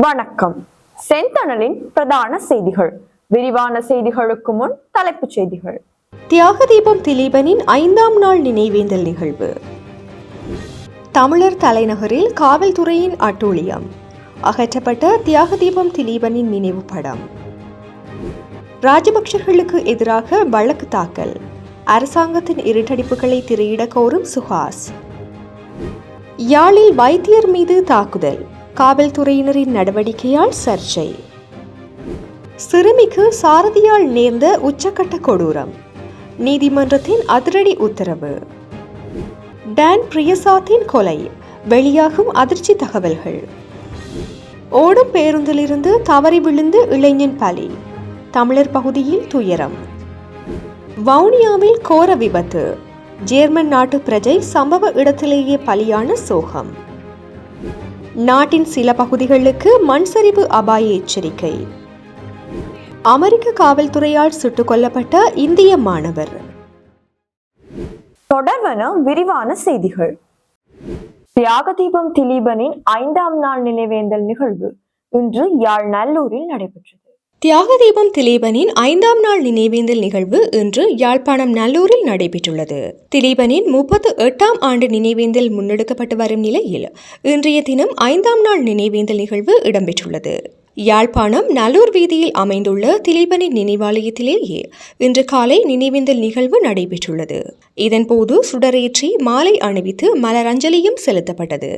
வணக்கம். செந்தணலின் பிரதான செய்திகள். விரிவான செய்திகளுக்கு முன் தலைப்புச் செய்திகள். தியாகதீபம் திலீபனின் 5ஆம் நாள் நினைவேந்தல் நிகழ்வு. தமிழர் தலைநகரில் காவல்துறையின் அட்டூழியம். அகற்றப்பட்ட தியாகதீபம் திலீபனின் நினைவு படம். ராஜபக்சர்களுக்கு எதிராக வழக்கு தாக்கல். அரசாங்கத்தின் இருட்டடிப்புகளை திரையிட கோரும் சுஹாஸ். யாழில் வைத்தியர் மீது தாக்குதல். காவல்துறையினரின் நடவடிக்கையால் சர்ச்சை. சிறுமிக்கு சாரதியால் நேர்ந்த உச்சக்கட்ட கொடூரம். நீதிமன்றத்தின் அதிரடி உத்தரவு. டான் பிரியசாத்தின் கொலை. வெளியாகும் அதிர்ச்சி தகவல்கள். ஓடும் பேருந்திலிருந்து தவறி விழுந்து இளைஞன் பலி. தமிழர் பகுதியில் துயரம். வவுனியாவில் கோர விபத்து. ஜேர்மன் நாட்டு பிரஜை சம்பவ இடத்திலேயே பலியான சோகம். நாட்டின் சில பகுதிகளுக்கு மண் சரிவு அபாய எச்சரிக்கை. அமெரிக்க காவல்துறையால் சுட்டுக் கொல்லப்பட்ட இந்திய மாணவர். தொடர்வன விரிவான செய்திகள். தியாகதீபம் திலீபனின் 5ஆம் நாள் நினைவேந்தல் நிகழ்வு இன்று யாழ் நல்லூரில் நடைபெற்றது. தியாகதீபம் திலீபனின் 5ஆம் நாள் நினைவேந்தல் நிகழ்வு இன்று யாழ்ப்பாணம் நல்லூரில் நடைபெற்றுள்ளது. திலீபனின் 38ஆம் ஆண்டு நினைவேந்தல் முன்னெடுக்கப்பட்டு வரும் நிலையில் இன்றைய தினம் 5ஆம் நாள் நினைவேந்தல் நிகழ்வு இடம்பெற்றுள்ளது. யாழ்ப்பாணம் நல்லூர் வீதியில் அமைந்துள்ள திலீபனின் நினைவாலயத்திலேயே இன்று காலை நினைவேந்தல் நிகழ்வு நடைபெற்றுள்ளது. இதன்போது சுடரேற்றி மாலை அணிவித்து மலரஞ்சலியும் செலுத்தப்பட்டது.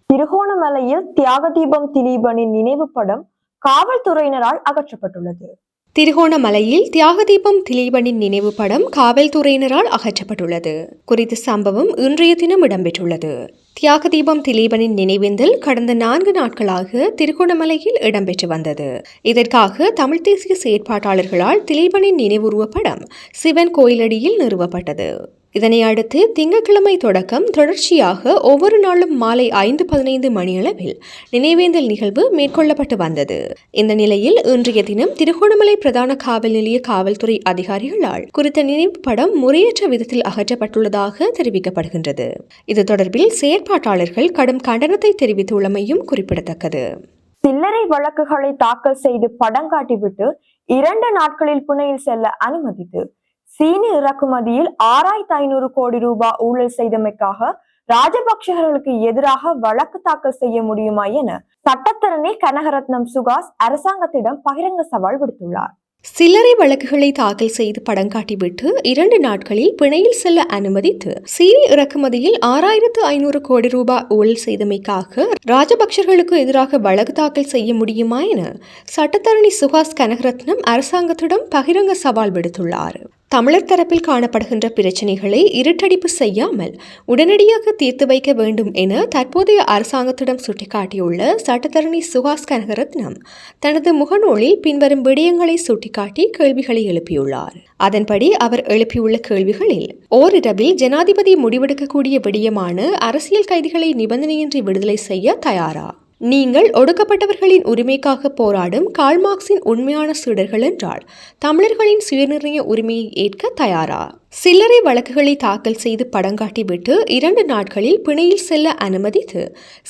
திருகோணமலையில் தியாகதீபம் திலீபனின் நினைவு படம் காவல்துறையினரால் அகற்றப்பட்டுள்ளது. திருகோணமலையில் தியாகதீபம் திலீபனின் நினைவு படம் காவல்துறையினரால் அகற்றப்பட்டுள்ளது. குறித்த சம்பவம் இன்றைய தினம் இடம்பெற்றுள்ளது. தியாகதீபம் திலீபனின் நினைவேந்தல் கடந்த 4 நாட்களாக திருகோணமலையில் இடம்பெற்று வந்தது. இதற்காக தமிழ் தேசிய செயற்பாட்டாளர்களால் திலீபனின் நினைவுருவ படம் சிவன் கோயிலடியில் நிறுவப்பட்டது. இதனை அடுத்து திங்கட்கிழமை தொடக்கம் தொடர்ச்சியாக ஒவ்வொரு நாளும் மாலை 5:15 மணியளவில் நினைவேந்தல் நிகழ்வு மேற்கொள்ளப்பட்டு வந்தது. இந்த நிலையில் இன்றைய தினம் திருகோணமலை பிரதான காவல் நிலைய காவல்துறை அதிகாரிகளால் குறித்த நினைவு படம் முறையற்ற விதத்தில் அகற்றப்பட்டுள்ளதாக தெரிவிக்கப்படுகின்றது. இது தொடர்பில் செயற்பாட்டாளர்கள் கடும் கண்டனத்தை தெரிவித்துள்ளமையும் குறிப்பிடத்தக்கது. சில்லறை வழக்குகளை தாக்கல் செய்து படம் காட்டிவிட்டு 2 நாட்களில் புனேயில் செல்ல அனுமதித்து சீனி இறக்குமதியில் 6500 கோடி ரூபாய் ஊழல் செய்தமைக்காக ராஜபக்சர்களுக்கு எதிராக வழக்கு தாக்கல் செய்ய முடியுமா என சட்டத்தரணி கனகரத்னம் சுகாஸ் அரசாங்கத்திடம் பகிரங்க சவால் விடுத்துள்ளார். சில்லறை வழக்குகளை தாக்கல் செய்து படம் காட்டிவிட்டு 2 நாட்களில் பிணையில் செல்ல அனுமதித்து சீனி இறக்குமதியில் 6500 கோடி ரூபாய் ஊழல் செய்தமைக்காக ராஜபக்சர்களுக்கு எதிராக வழக்கு தாக்கல் செய்ய முடியுமா என சட்டத்தரணி சுகாஸ் கனகரத்னம் அரசாங்கத்திடம் பகிரங்க சவால் விடுத்துள்ளார். தமிழர் தரப்பில் காணப்படுகின்ற பிரச்சினைகளை இருட்டடிப்பு செய்யாமல் உடனடியாக தீர்த்து வைக்க வேண்டும் என தற்போதைய அரசாங்கத்திடம் சுட்டிக்காட்டியுள்ள சட்டத்தரணி சுகாஸ் கனகரத்னம் தனது முகநூலில் பின்வரும் விடயங்களை சுட்டிக்காட்டி கேள்விகளை எழுப்பியுள்ளார். அதன்படி அவர் எழுப்பியுள்ள கேள்விகளில் ஓரிரவில் ஜனாதிபதி முடிவெடுக்கக்கூடிய விடயமான அரசியல் கைதிகளை நிபந்தனையின்றி விடுதலை செய்ய தயாரா? நீங்கள் ஒடுக்கப்பட்டவர்களின் உரிமைக்காக போராடும் கார்ல் மார்க்சின் உண்மையான சீடர்கள் என்றால் தமிழர்களின் சுயநிர்ணய உரிமையை ஏற்க தயாரா? சில்லறை வழக்குகளை தாக்கல் செய்து படம் காட்டிவிட்டு 2 நாட்களில் பிணையில் செல்ல அனுமதித்து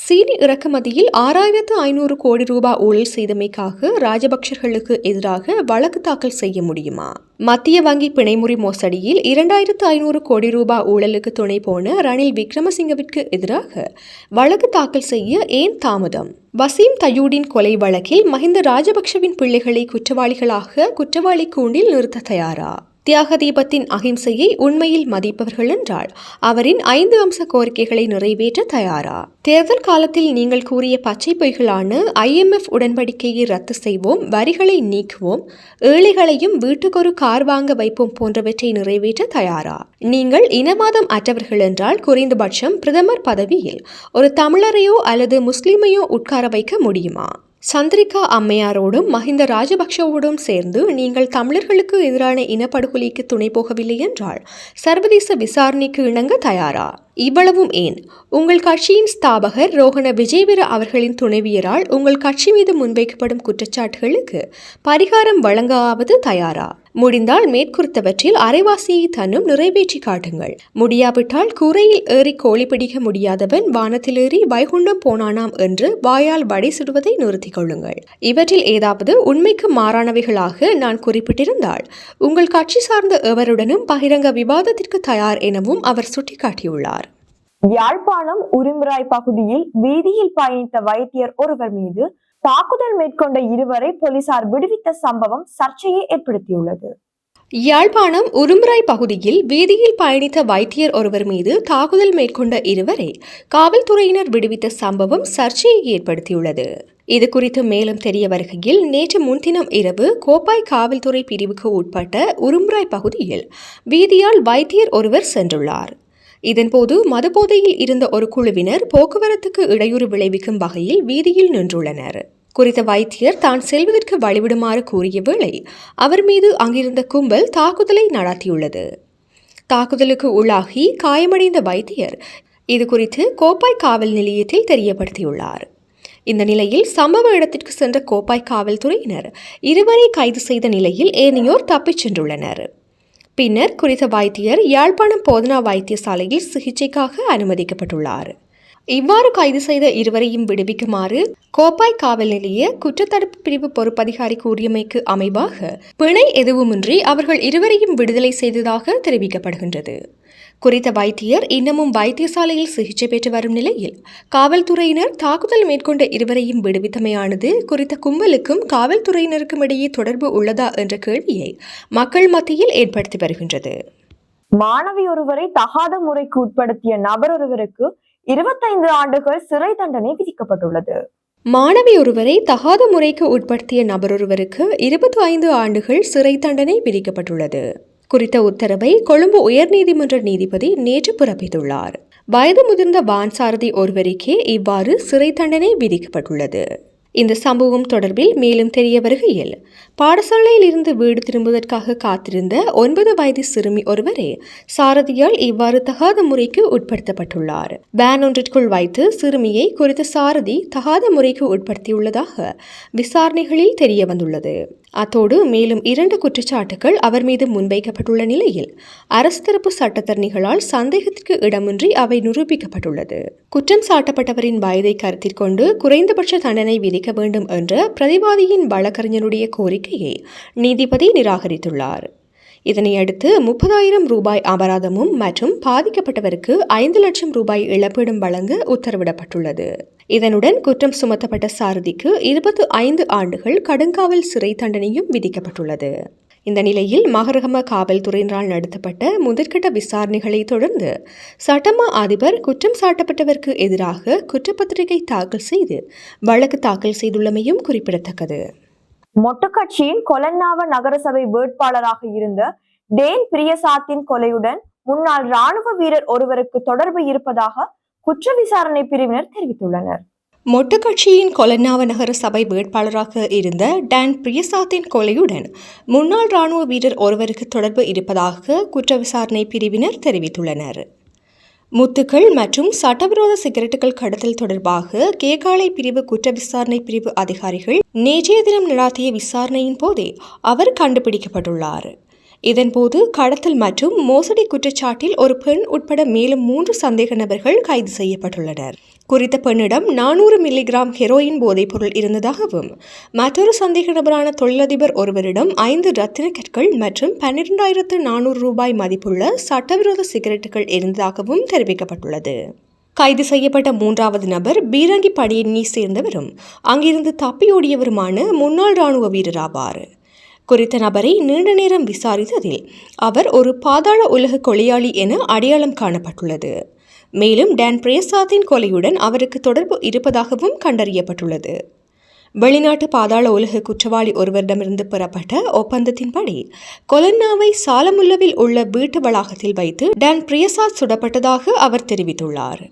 சீனி இறக்குமதியில் 6500 கோடி ரூபாய் ஊழல் செய்தமைக்காக ராஜபக்சர்களுக்கு எதிராக வழக்கு தாக்கல் செய்ய முடியுமா? மத்திய வங்கி பிணைமுறி மோசடியில் 2500 கோடி ரூபாய் ஊழலுக்கு துணை போன ரணில் விக்ரமசிங்கவிற்கு எதிராக வழக்கு தாக்கல் செய்ய ஏன் தாமதம்? வசீம் தயூடின் கொலை வழக்கில் மஹிந்த ராஜபக்சவின் பிள்ளைகளை குற்றவாளிகளாக குற்றவாளி கூண்டில் நிறுத்த தயாரா? தியாகதீபத்தின் அகிம்சையை உண்மையில் மதிப்பவர்கள் என்றால் அவரின் 5 அம்ச கோரிக்கைகளை நிறைவேற்ற தயாரா? தேர்தல் காலத்தில் நீங்கள் கூறிய பச்சை பொய்களான IMF உடன்படிக்கையை ரத்து செய்வோம், வரிகளை நீக்குவோம், ஏழைகளையும் வீட்டுக்கொரு கார் வாங்க வைப்போம் போன்றவற்றை நிறைவேற்ற தயாரா? நீங்கள் இனவாதம் அற்றவர்கள் என்றால் குறைந்தபட்சம் பிரதமர் பதவியில் ஒரு தமிழரையோ அல்லது முஸ்லிமையோ உட்கார வைக்க முடியுமா? சந்திரிகா அம்மையாரோடும் மஹிந்த ராஜபக்சவோடும் சேர்ந்து நீங்கள் தமிழர்களுக்கு எதிரான இனப்படுகொலைக்கு துணை போகவில்லை என்றால் சர்வதேச விசாரணைக்கு இணங்க தயாரா? இவ்வளவும் ஏன்? உங்கள் கட்சியின் ஸ்தாபகர் ரோஹண விஜயவீர அவர்களின் துணைவியரால் உங்கள் கட்சி மீது முன்வைக்கப்படும் குற்றச்சாட்டுகளுக்கு பரிகாரம் வழங்காவது தயாரா? முடிந்தால் மேற்குறித்தவற்றில் அரைவாசியை தன்னும் நிறைவேற்றி காட்டுங்கள். முடியாவிட்டால் கூரையில் ஏறி கோழி பிடிக்க முடியாதவன் வானத்தில் ஏறி வைகுண்டம் போனானாம் என்று வாயால் வடை சுடுவதை நிறுத்திக் கொள்ளுங்கள். இவற்றில் ஏதாவது உண்மைக்கு மாறானவைகளாக நான் குறிப்பிட்டிருந்தால் உங்கள் கட்சி சார்ந்த எவருடனும் பகிரங்க விவாதத்திற்கு தயார் எனவும் அவர் சுட்டிக்காட்டியுள்ளார். யாழ்ப்பாணம் உரும்பிராய் பகுதியில் வீதியில் பயணித்த வைத்தியர் ஒருவர் மீது தாக்குதல் மேற்கொண்ட இருவரை போலீசார் விடுவித்த சம்பவம் சர்ச்சையை ஏற்படுத்தியுள்ளது. யாழ்ப்பாணம் உரும்பிராய் பகுதியில் வீதியில் பயணித்த வைத்தியர் ஒருவர் மீது தாக்குதல் மேற்கொண்ட இருவரை காவல்துறையினர் விடுவித்த சம்பவம் சர்ச்சையை ஏற்படுத்தியுள்ளது. இது குறித்து மேலும் தெரிய வருகையில் நேற்று முன்தினம் இரவு கோப்பாய் காவல்துறை பிரிவுக்கு உட்பட்ட உரும்பிராய் பகுதியில் வீதியால் வைத்தியர் ஒருவர் சென்றுள்ளார். இதன்போது மதுபோதையில் இருந்த ஒரு குழுவினர் போக்குவரத்துக்கு இடையூறு விளைவிக்கும் வகையில் வீதியில் நின்றுள்ளனர். குறித்த வைத்தியர் தான் செல்வதற்கு வழிவிடுமாறு கூறிய வேளை அவர் மீது அங்கிருந்த கும்பல் தாக்குதலை நடத்தியுள்ளது. தாக்குதலுக்கு உள்ளாகி காயமடைந்த வைத்தியர் இது குறித்து கோப்பாய் காவல் நிலையத்தில் தெரியப்படுத்தியுள்ளார். இந்த நிலையில் சம்பவ இடத்திற்கு சென்ற கோப்பாய் காவல்துறையினர் இருவரை கைது செய்த நிலையில் ஏனையோர் தப்பிச் சென்றுள்ளனர். பின்னர் குறித்த வைத்தியர் யாழ்ப்பாணம் போதனா வைத்தியசாலையில் சிகிச்சைக்காக அனுமதிக்கப்பட்டுள்ளார். இவ்வாறு கைது செய்த இருவரையும் விடுவிக்குமாறு கோப்பாய் காவல் நிலைய குற்றத்தடுப்பு பிரிவு பொறுப்பதிகாரி கூறியமைக்கு அமைவாக பிணை எதுவுமின்றி அவர்கள் இருவரையும் விடுதலை செய்ததாக தெரிவிக்கப்படுகின்றது. குறித்த வைத்தியர் இன்னமும் வைத்தியசாலையில் சிகிச்சை பெற்று வரும் நிலையில் காவல்துறையினர் தாக்குதல் மேற்கொண்ட இருவரையும் விடுவித்தமையானது குறித்த கும்பலுக்கும் காவல்துறையினருக்கும் இடையே தொடர்பு உள்ளதா என்ற கேள்வியை மக்கள் மத்தியில் ஏற்படுத்தி வருகின்றது. மாணவி ஒருவரை தகாத முறைக்கு உட்படுத்திய நபர் ஒருவருக்கு 25 ஆண்டுகள் சிறை தண்டனை விதிக்கப்பட்டுள்ளது. மாணவி ஒருவரை தகாத முறைக்கு உட்படுத்திய நபர் ஒருவருக்கு 25 ஆண்டுகள் சிறை தண்டனை விதிக்கப்பட்டுள்ளது. குறித்த உத்தரவை கொழும்பு உயர்நீதிமன்ற நீதிபதி நேற்று பிறப்பித்துள்ளார். வயது முதிர்ந்த வான் சாரதி ஒருவருக்கே இவ்வாறு சிறை தண்டனை விதிக்கப்பட்டுள்ளது. இந்த சம்பவம் தொடர்பில் மேலும் தெரிய வருகையில் பாடசாலையில் இருந்து வீடு திரும்புவதற்காக காத்திருந்த 9 வயது சிறுமி ஒருவரே சாரதியால் இவ்வாறு தகாத முறைக்கு உட்படுத்தப்பட்டுள்ளார். வேன் ஒன்றிற்குள் வைத்து சிறுமியை குறித்த சாரதி தகாத முறைக்கு உட்படுத்தியுள்ளதாக விசாரணைகளில் தெரிய வந்துள்ளது. அத்தோடு மேலும் 2 குற்றச்சாட்டுகள் அவர் மீது முன்வைக்கப்பட்டுள்ள நிலையில் அரசு தரப்பு சட்டத்தரணிகளால் சந்தேகத்திற்கு இடமின்றி அவை நிரூபிக்கப்பட்டுள்ளது. குற்றம் சாட்டப்பட்டவரின் வயதை கருத்தில் கொண்டு குறைந்தபட்ச தண்டனை விதிக்க வேண்டும் என்ற பிரதிவாதியின் வழக்கறிஞருடைய கோரிக்கையை நீதிபதி நிராகரித்துள்ளார். இதனையடுத்து 30,000 ரூபாய் அபராதமும் மற்றும் பாதிக்கப்பட்டவருக்கு 5 லட்சம் ரூபாய் இழப்பீடும் வழங்க உத்தரவிடப்பட்டுள்ளது. இதனுடன் குற்றம் சுமத்தப்பட்ட சாரதிக்கு 25 ஆண்டுகள் கடுங்காவல் சிறை தண்டனையும் விதிக்கப்பட்டுள்ளது. இந்த நிலையில் மகரகம காவல்துறையினரால் நடத்தப்பட்ட முதற்கட்ட விசாரணைகளை தொடர்ந்து சட்டமா அதிபர் குற்றம் சாட்டப்பட்டவருக்கு எதிராக குற்றப்பத்திரிகை தாக்கல் செய்து வழக்கு தாக்கல் செய்துள்ளமையும் குறிப்பிடத்தக்கது. மொட்டு கட்சியின் கொலன்னாவ நகரசபை வேட்பாளராக இருந்த டேன் பிரியசாத்தின் கொலையுடன் முன்னாள் ராணுவ வீரர் ஒருவருக்கு தொடர்பு இருப்பதாக குற்ற விசாரணை பிரிவினர் தெரிவித்துள்ளனர். மொட்டு கட்சியின் கொலன்னாவ நகர சபை வேட்பாளராக இருந்த டான் பிரியசாத்தின் கொலையுடன் முன்னாள் ராணுவ வீரர் ஒருவருக்கு தொடர்பு இருப்பதாக குற்ற விசாரணை பிரிவினர் தெரிவித்துள்ளனர். முத்துக்கள் மற்றும் சட்டவிரோத சிகரெட்டுகள் கடத்தல் தொடர்பாக கேகாலை பிரிவு குற்ற விசாரணை பிரிவு அதிகாரிகள் நேற்றைய தினம் நடாத்திய விசாரணையின் போதே அவர் கண்டுபிடிக்கப்பட்டுள்ளார். இதன்போது கடத்தல் மற்றும் மோசடி குற்றச்சாட்டில் ஒரு பெண் உட்பட மேலும் 3 சந்தேக நபர்கள் கைது செய்யப்பட்டுள்ளனர். குறித்த பெண்ணிடம் 400 மில்லிகிராம் ஹெரோயின் போதைப்பொருள் இருந்ததாகவும் மற்றொரு சந்தேக நபரான தொழிலதிபர் ஒருவரிடம் 5 ரத்தின கற்கள் மற்றும் 12,400 ரூபாய் மதிப்புள்ள சட்டவிரோத சிகரெட்டுகள் இருந்ததாகவும் தெரிவிக்கப்பட்டுள்ளது. கைது செய்யப்பட்ட 3வது நபர் பீரங்கி படையினை சேர்ந்தவரும் அங்கிருந்து தப்பியோடியவருமான முன்னாள் ராணுவ வீரர் ஆவார். குறித்த நபரை நீண்ட நேரம் விசாரித்ததில் அவர் ஒரு பாதாள உலக கொலையாளி என அடையாளம் காணப்பட்டுள்ளது. மேலும் டான் பிரியசாத்தின் கொலையுடன் அவருக்கு தொடர்பு இருப்பதாகவும் கண்டறியப்பட்டுள்ளது. வெளிநாட்டு பாதாள உலக குற்றவாளி ஒருவரிடமிருந்து பெறப்பட்ட ஒப்பந்தத்தின்படி கொலன்னாவை சாலமுல்லவில் உள்ள வீட்டு வளாகத்தில் வைத்து டான் பிரியசாத் சுடப்பட்டதாக அவர் தெரிவித்துள்ளார்.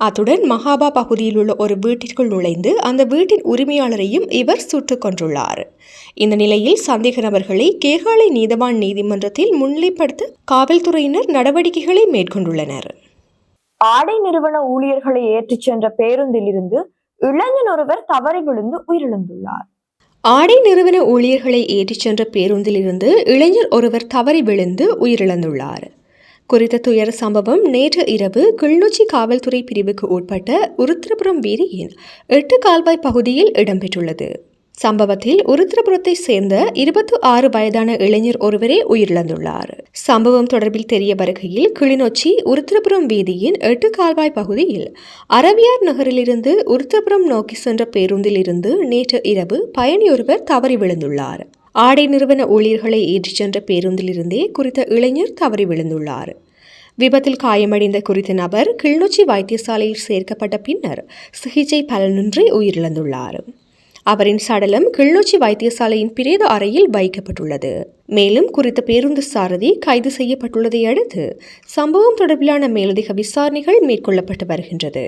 அத்துடன் மகாபா பகுதியில் உள்ள ஒரு வீட்டிற்குள் நுழைந்து அந்த வீட்டின் உரிமையாளரையும் இவர் சுட்டுக் கொன்றுள்ளார். இந்த நிலையில் சந்தேக நபர்களை கேகாலை நீதவான் நீதிமன்றத்தில் முன்னிலைப்படுத்த காவல்துறையினர் நடவடிக்கைகளை மேற்கொண்டுள்ளனர். ஆடை நிறுவன ஊழியர்களை ஏற்றிச் சென்ற பேருந்தில் இருந்து இளைஞன் ஒருவர் தவறி விழுந்து உயிரிழந்துள்ளார். ஆடை நிறுவன ஊழியர்களை ஏற்றிச் சென்ற பேருந்திலிருந்து இளைஞர் ஒருவர் தவறி விழுந்து உயிரிழந்துள்ளார். குறித்த துயர சம்பவம் நேற்று இரவு கிளிநொச்சி காவல்துறை பிரிவுக்கு உட்பட்ட உருத்திரபுரம் வீதியின் 8 கால்வாய் பகுதியில் இடம்பெற்றுள்ளது. சம்பவத்தில் உருத்திரபுரத்தை சேர்ந்த 26 வயதான இளைஞர் ஒருவரே உயிரிழந்துள்ளார். சம்பவம் தொடர்பில் தெரிய வருகையில் கிளிநொச்சி உருத்திரபுரம் வீதியின் 8 கால்வாய் பகுதியில் அரவியார் நகரிலிருந்து உருத்திரபுரம் நோக்கி சென்ற பேருந்தில் இருந்து நேற்று இரவு பயணியொருவர் தவறி விழுந்துள்ளார். ஆடை நிறுவன ஊழியர்களை ஏற்றிச் சென்ற பேருந்திலிருந்தே குறித்த இளைஞர் தவறி விழுந்துள்ளார். விபத்தில் காயமடைந்த குறித்த நபர் கிளிநொச்சி வைத்தியசாலையில் சேர்க்கப்பட்ட பின்னர் சிகிச்சை பலனின்றி உயிரிழந்துள்ளார். அவரின் சடலம் கிளிநொச்சி வைத்தியசாலையின் பிரேத அறையில் வைக்கப்பட்டுள்ளது. மேலும் குறித்த பேருந்து சாரதி கைது செய்யப்பட்டுள்ளதை அடுத்து சம்பவம் தொடர்பிலான மேலதிக விசாரணைகள் மேற்கொள்ளப்பட்டு வருகின்றது.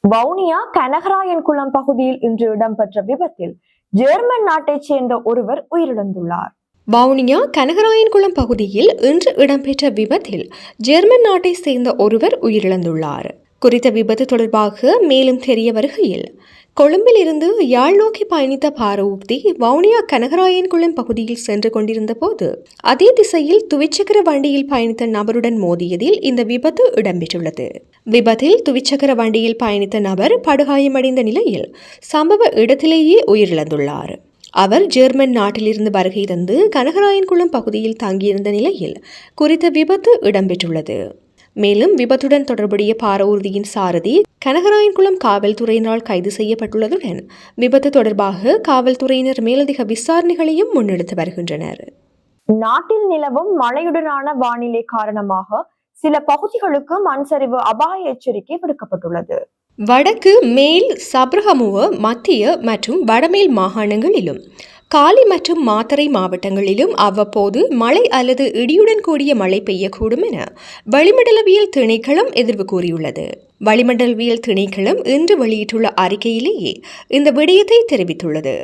வவுனியா கனகராயன்குளம் பகுதியில் இன்று இடம்பெற்ற விபத்தில் ஜெர்மன் நாட்டைச் சேர்ந்த ஒருவர் உயிரிழந்துள்ளார். வவுனியா கனகராயன்குளம் பகுதியில் இன்று இடம்பெற்ற விபத்தில் ஜெர்மன் நாட்டை சேர்ந்த ஒருவர் உயிரிழந்துள்ளார். குறித்த விபத்து தொடர்பாக மேலும் தெரிய வருகையில் கொழும்பில் இருந்து யாழ் நோக்கி பயணித்த பாரூர்தி வவுனியா கனகராயன்குளம் பகுதியில் சென்று கொண்டிருந்த போது அதே திசையில் துவிச்சக்கர வண்டியில் பயணித்த நபருடன் மோதியதில் இந்த விபத்து இடம்பெற்றுள்ளது. விபத்தில் துவிச்சக்கர வண்டியில் பயணித்த நபர் படுகாயமடைந்த நிலையில் சம்பவ இடத்திலேயே உயிரிழந்துள்ளார். அவர் ஜெர்மன் நாட்டிலிருந்து வருகை தந்து கனகராயன்குளம் பகுதியில் தங்கியிருந்த நிலையில் குறித்த விபத்து இடம்பெற்றுள்ளது. மேலும் விபத்துடன் தொடர்புடைய பாரூர்தியின் சாரதி கனகராயன்குளம் காவல்துறையினரால் கைது செய்யப்பட்டுள்ளதுடன் விபத்து தொடர்பாக காவல்துறையினர் மேலதிக விசாரணைகளையும் முன்னெடுத்து வருகின்றனர். நாட்டில் நிலவும் மழையுடனான வானிலை காரணமாக சில பகுதிகளுக்கு மண் சரிவு அபாய எச்சரிக்கை விடுக்கப்பட்டுள்ளது. வடக்கு மேல் சப்ரஹமுவ மத்திய மற்றும் வடமேல் மாகாணங்களிலும் காலி மற்றும் மாத்தறை மாவட்டங்களிலும் அவ்வப்போது மழை அல்லது இடியுடன் கூடிய மழை பெய்யக்கூடும் என வளிமண்டலவியல் திணைக்களம் எதிர்வு கூறியுள்ளது. வளிமண்டலவியல் திணைக்களம் இன்று வெளியிட்டுள்ள அறிக்கையிலேயே இந்த விடயத்தை தெரிவித்துள்ளது.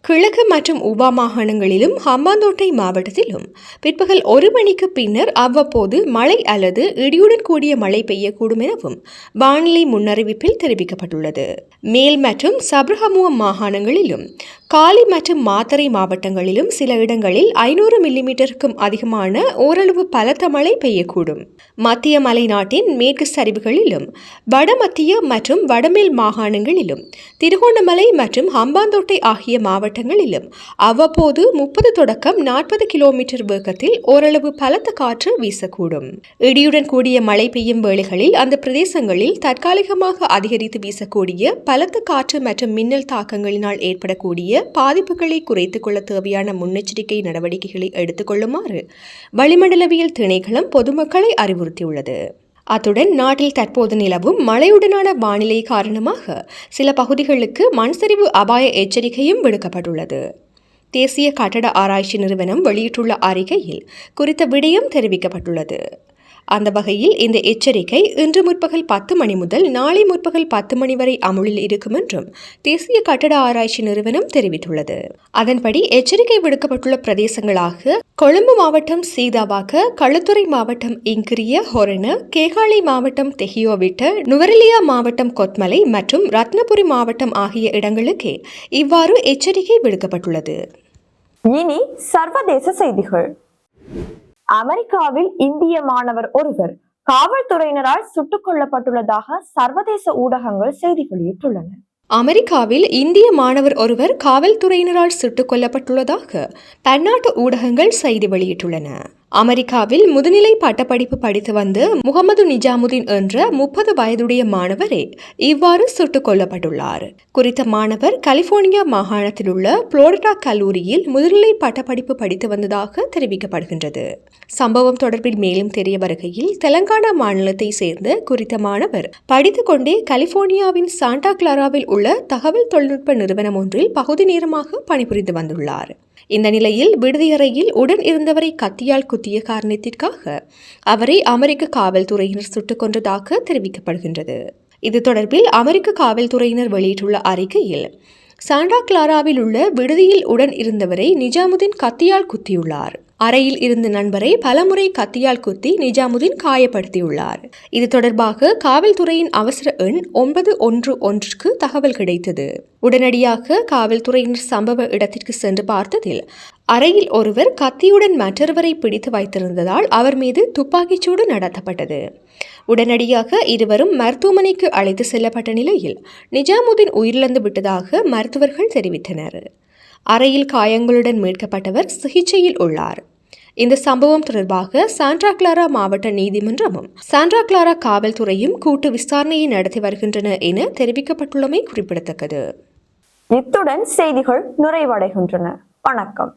கிழக்கு மற்றும் உபா மாகாணங்களிலும் ஹம்பாந்தோட்டை மாவட்டத்திலும் பிற்பகல் 1 மணிக்கு பின்னர் அவ்வப்போது மழை அல்லது இடியுடன் கூடிய மழை பெய்யக்கூடும் எனவும் வானிலை முன்னறிவிப்பில் தெரிவிக்கப்பட்டுள்ளது. மேல் மற்றும் சப்ரஹமுவ மாகாணங்களிலும் காலி மற்றும் மாத்தறை மாவட்டங்களிலும் சில இடங்களில் 500 மில்லிமீட்டருக்கும் அதிகமான ஓரளவு பலத்த மழை பெய்யக்கூடும். மத்திய மலைநாட்டின் மேற்கு சரிவுகளிலும் வடமத்திய மற்றும் வடமேல் மாகாணங்களிலும் திருகோணமலை மற்றும் ஹம்பாந்தோட்டை ஆகிய மாவட்டங்களிலும் அவ்வப்போது 30 தொடக்கம் 40 கிலோமீட்டர் வேகத்தில் ஓரளவு பலத்த காற்று வீசக்கூடும். இடியுடன் கூடிய மழை பெய்யும் வேளைகளில் அந்த பிரதேசங்களில் தற்காலிகமாக அதிகரித்து வீசக்கூடிய பலத்த காற்று மற்றும் மின்னல் தாக்கங்களினால் ஏற்படக்கூடிய பாதிப்புகளை குறைத்துக் கொள்ள தேவையான முன்னெச்சரிக்கை நடவடிக்கைகளை எடுத்துக் கொள்ளுமாறு வளிமண்டலவியல் திணைக்களம் பொதுமக்களை அறிவுறுத்தியுள்ளது. அத்துடன் நாட்டில் தற்போது நிலவும் மழையுடனான வானிலை காரணமாக சில பகுதிகளுக்கு மண்சரிவு அபாய எச்சரிக்கையும் விடுக்கப்பட்டுள்ளது. தேசிய கட்டட ஆராய்ச்சி நிறுவனம் வெளியிட்டுள்ள அறிக்கையில் குறித்த விடயம் தெரிவிக்கப்பட்டுள்ளது. அந்த வகையில் இந்த எச்சரிக்கை இன்று முற்பகல் 10 மணி முதல் நாளை முற்பகல் 10 மணி வரை அமுலில் இருக்கும் என்றும் தேசிய கட்டட ஆராய்ச்சி நிறுவனம் தெரிவித்துள்ளது. அதன்படி எச்சரிக்கை விடுக்கப்பட்டுள்ள பிரதேசங்களாக கொழும்பு மாவட்டம் சீதாவாக, களுத்துறை மாவட்டம் இங்கிரிய ஹொரண, கேகாலை மாவட்டம் தெஹியோவிட்ட, நுவரெலியா மாவட்டம் கொத்மலை மற்றும் ரத்னபுரி மாவட்டம் ஆகிய இடங்களுக்கே இவ்வாறு எச்சரிக்கை விடுக்கப்பட்டுள்ளது. இனி சர்வதேச செய்திகள். அமெரிக்காவில் இந்திய மாணவர் ஒருவர் காவல்துறையினரால் சுட்டுக் கொல்லப்பட்டுள்ளதாக சர்வதேச ஊடகங்கள் செய்தி வெளியிட்டுள்ளன. அமெரிக்காவில் இந்திய மாணவர் ஒருவர் காவல்துறையினரால் சுட்டுக் கொல்லப்பட்டுள்ளதாக பன்னாட்டு ஊடகங்கள் செய்தி வெளியிட்டுள்ளன. அமெரிக்காவில் முதுநிலை பட்டப்படிப்பு படித்து வந்த முகமது நிஜாமுதீன் என்ற 30 வயதுடைய மாணவரே இவ்வாறு சுட்டுக் கொல்லப்பட்டுள்ளார். குறித்த மாணவர் கலிபோர்னியா மாகாணத்தில் உள்ள புளோரிடா கல்லூரியில் முதுநிலை பட்டப்படிப்பு படித்து வந்ததாக தெரிவிக்கப்படுகின்றது. சம்பவம் தொடர்பில் மேலும் தெரிய வருகையில் தெலங்கானா மாநிலத்தை சேர்ந்த குறித்த மாணவர் படித்துக் கொண்டே கலிபோர்னியாவின் சாண்டா கிளாராவில் உள்ள தகவல் தொழில்நுட்ப நிறுவனம் ஒன்றில் பகுதி நேரமாக பணிபுரிந்து வந்துள்ளார். இந்த நிலையில் விடுதியறையில் உடன் இருந்தவரை கத்தியால் குத்திய காரணத்திற்காக அவரை அமெரிக்க காவல்துறையினர் சுட்டுக் கொன்றதாக தெரிவிக்கப்படுகின்றது. இது தொடர்பில் அமெரிக்க காவல்துறையினர் வெளியிட்டுள்ள அறிக்கையில் சாண்டா கிளாராவில் உள்ள விடுதியில் உடன் இருந்தவரை நிஜாமுதீன் கத்தியால் குத்தியுள்ளார். அறையில் இருந்த நண்பரை பலமுறை கத்தியால் குத்தி நிஜாமுதீன் காயப்படுத்தியுள்ளார். இது தொடர்பாக காவல்துறையின் அவசர எண் 911க்கு தகவல் கிடைத்தது. உடனடியாக காவல்துறையினர் சம்பவ இடத்திற்கு சென்று பார்த்ததில் அறையில் ஒருவர் கத்தியுடன் மற்றொருவரை பிடித்து வைத்திருந்ததால் அவர் மீது துப்பாக்கிச்சூடு நடத்தப்பட்டது. உடனடியாக இருவரும் மருத்துவமனைக்கு அழைத்து செல்லப்பட்ட நிலையில் நிஜாமுதீன் உயிரிழந்து விட்டதாக மருத்துவர்கள் தெரிவித்தனர். அறையில் காயங்களுடன் மீட்கப்பட்டவர் சிகிச்சையில் உள்ளார். இந்த சம்பவம் தொடர்பாக சாண்டா கிளாரா மாவட்ட நீதிமன்றமும் சாண்டா கிளாரா காவல்துறையும் கூட்டு விசாரணையை நடத்தி வருகின்றன என தெரிவிக்கப்பட்டுள்ளமை குறிப்பிடத்தக்கது. இத்துடன் செய்திகள் நிறைவடைகின்றன. வணக்கம்.